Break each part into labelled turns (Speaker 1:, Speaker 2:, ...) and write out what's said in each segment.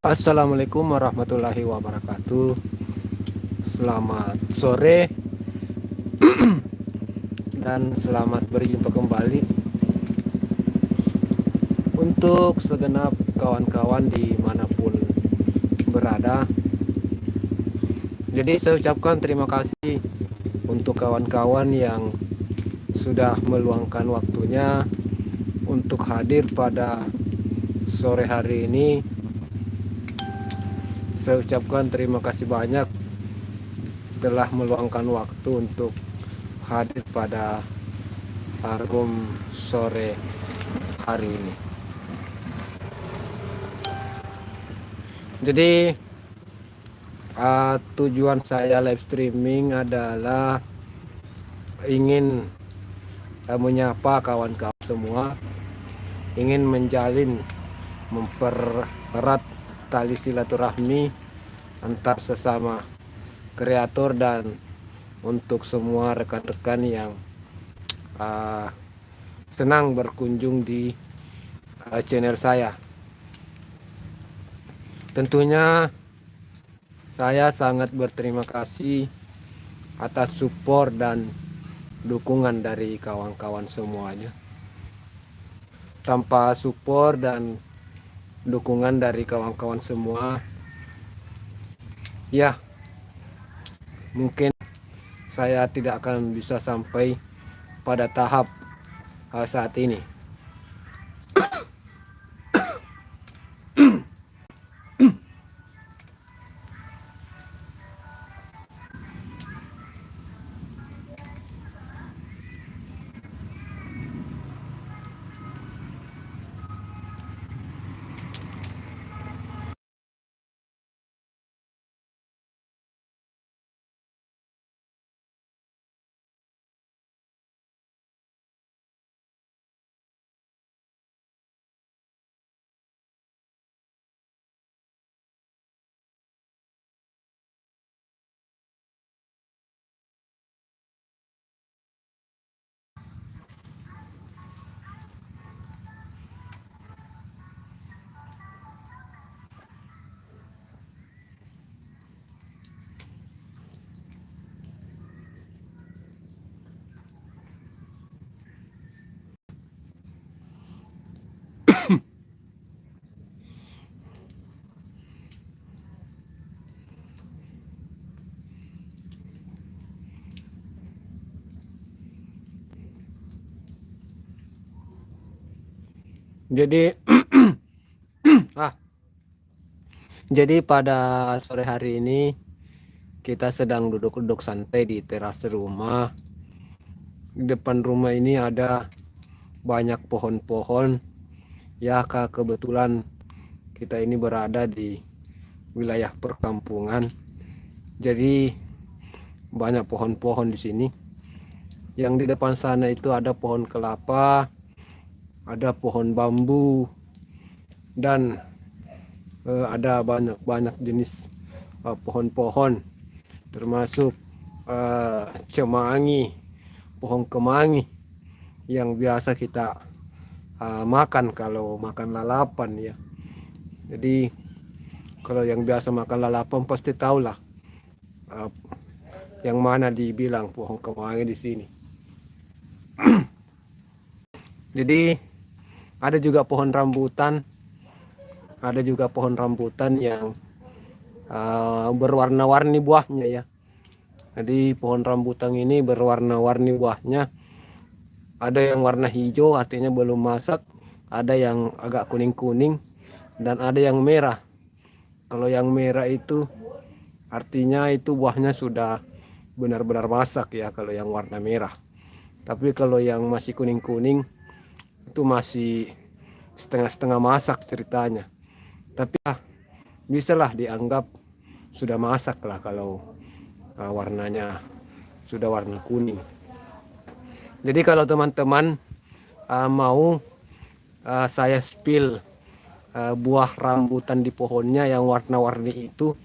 Speaker 1: Assalamualaikum warahmatullahi wabarakatuh. Selamat sore dan selamat berjumpa kembali untuk segenap kawan-kawan dimanapun berada. Jadi saya ucapkan terima kasih untuk kawan-kawan yang sudah meluangkan waktunya untuk hadir pada sore hari ini. Saya ucapkan terima kasih banyak telah meluangkan waktu untuk hadir pada forum sore hari ini. Jadi tujuan saya live streaming adalah ingin menyapa kawan-kawan semua, ingin mempererat tali silaturahmi antar sesama kreator dan untuk semua rekan-rekan yang senang berkunjung di channel saya. Tentunya saya sangat berterima kasih atas support dan dukungan dari kawan-kawan semuanya. Tanpa support dan dukungan dari kawan-kawan semua, ya mungkin saya tidak akan bisa sampai pada tahap saat ini. Jadi jadi pada sore hari ini kita sedang duduk-duduk santai di teras rumah. Di depan rumah ini ada banyak pohon-pohon. Ya, kebetulan kita ini berada di wilayah perkampungan. Jadi banyak pohon-pohon di sini. Yang di depan sana itu ada pohon kelapa, ada pohon bambu, dan ada banyak jenis pohon-pohon, termasuk cemangi, pohon kemangi yang biasa kita makan kalau makan lalapan ya. Jadi kalau yang biasa makan lalapan pasti tahulah yang mana dibilang pohon kemangi di sini. Jadi ada juga pohon rambutan, yang berwarna-warni buahnya ya. Jadi pohon rambutan ini berwarna-warni buahnya. Ada yang warna hijau artinya belum masak, ada yang agak kuning-kuning, dan ada yang merah. Kalau yang merah itu artinya itu buahnya sudah benar-benar masak ya, kalau yang warna merah. Tapi kalau yang masih kuning-kuning itu masih setengah-setengah masak ceritanya. Tapi bisalah dianggap sudah masak lah kalau warnanya sudah warna kuning. Jadi kalau teman-teman mau saya spill buah rambutan di pohonnya yang warna-warni itu,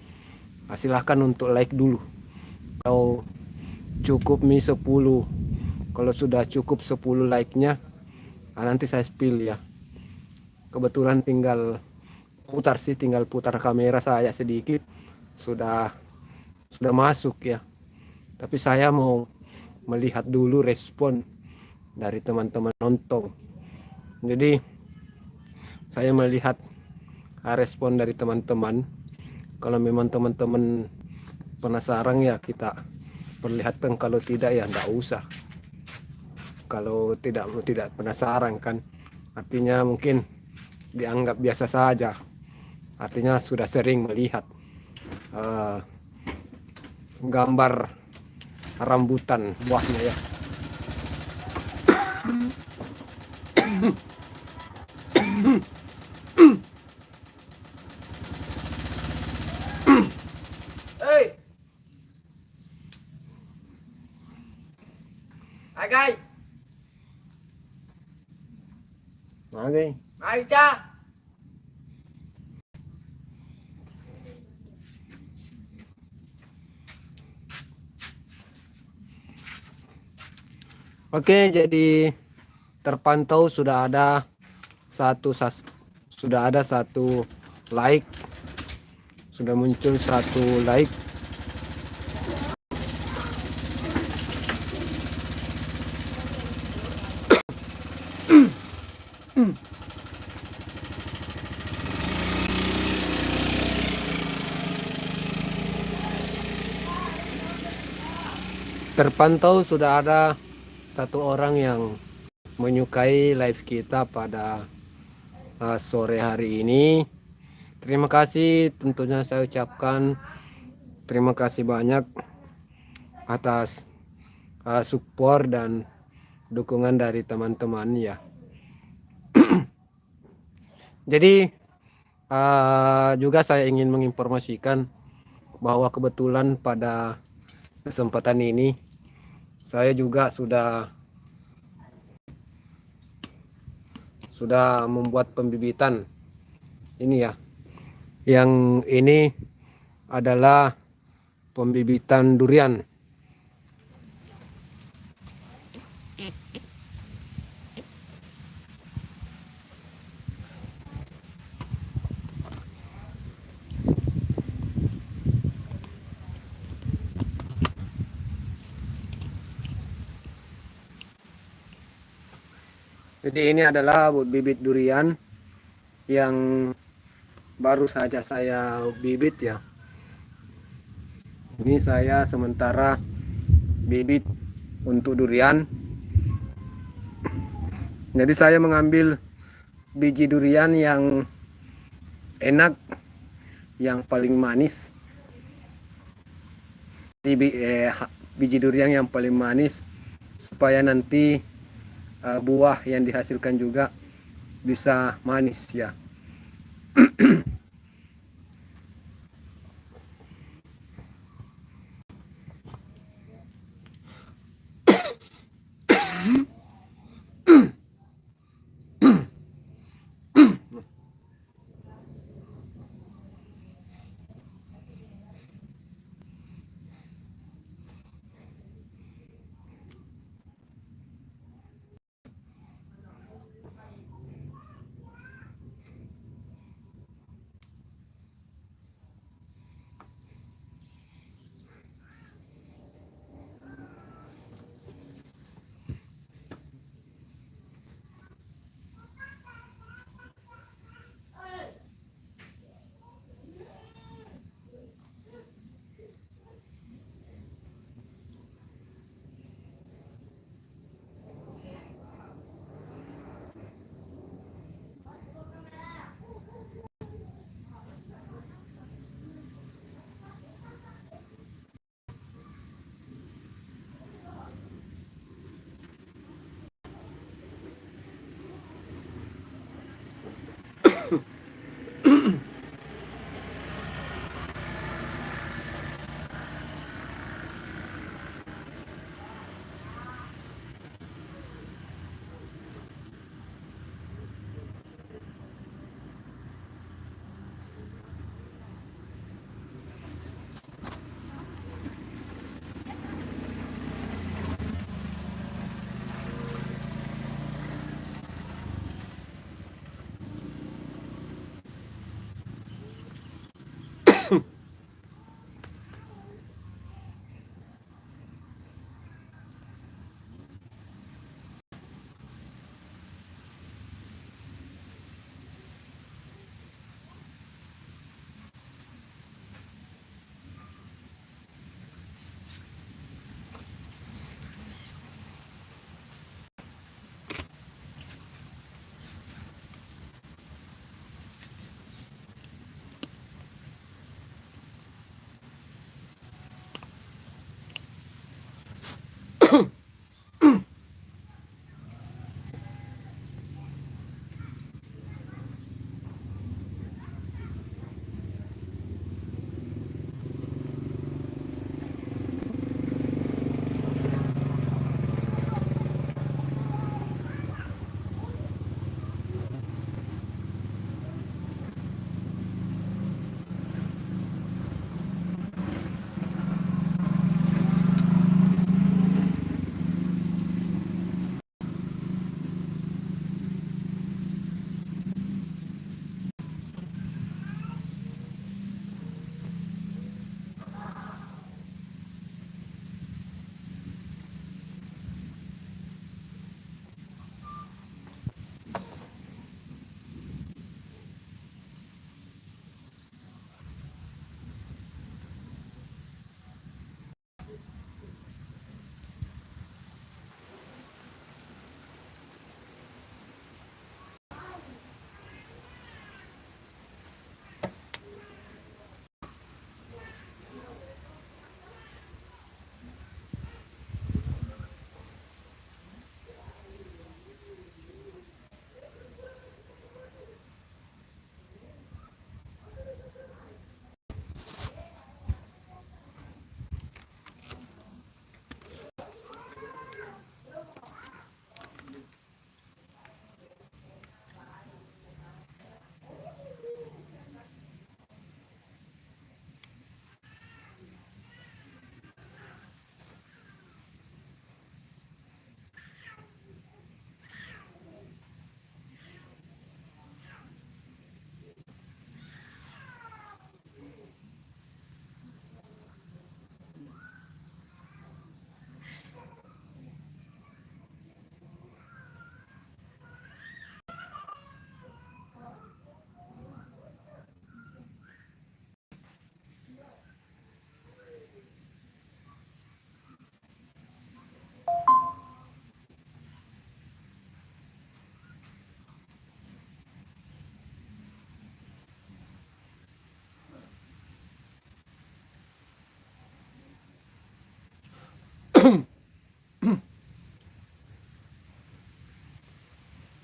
Speaker 1: silahkan untuk like dulu. Kalau cukup 10, kalau sudah cukup 10 like-nya, nanti saya spill ya. Kebetulan tinggal putar sih, tinggal putar kamera saya sedikit sudah masuk ya. Tapi saya mau melihat dulu respon dari teman-teman nonton. Jadi saya melihat respon dari teman-teman. Kalau memang teman-teman penasaran ya kita perlihatkan, kalau tidak ya enggak usah. Kalau tidak penasaran kan artinya mungkin dianggap biasa saja, artinya sudah sering melihat uh, gambar rambutan buahnya ya. Hey, hai guys. Okay. Hai cha. Oke, jadi terpantau sudah ada satu like, sudah muncul satu like. Terpantau sudah ada satu orang yang menyukai live kita pada sore hari ini. Terima kasih, tentunya saya ucapkan terima kasih banyak atas support dan dukungan dari teman-teman ya. Jadi juga saya ingin menginformasikan bahwa kebetulan pada kesempatan ini saya juga sudah membuat pembibitan ini ya. Yang ini adalah pembibitan durian. Jadi ini adalah bibit durian yang baru saja saya bibit ya. Ini saya sementara bibit untuk durian. Jadi saya mengambil biji durian yang enak, yang paling manis. Biji durian yang paling manis supaya nanti buah yang dihasilkan juga bisa manis ya.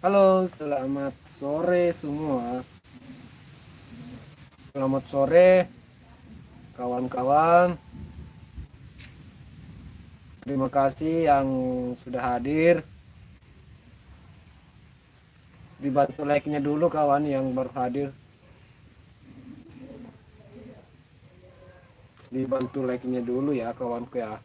Speaker 1: Halo, selamat sore semua. Selamat sore kawan-kawan. Terima kasih yang sudah hadir. Dibantu like-nya dulu kawan yang baru hadir. Dibantu like-nya dulu ya kawanku ya.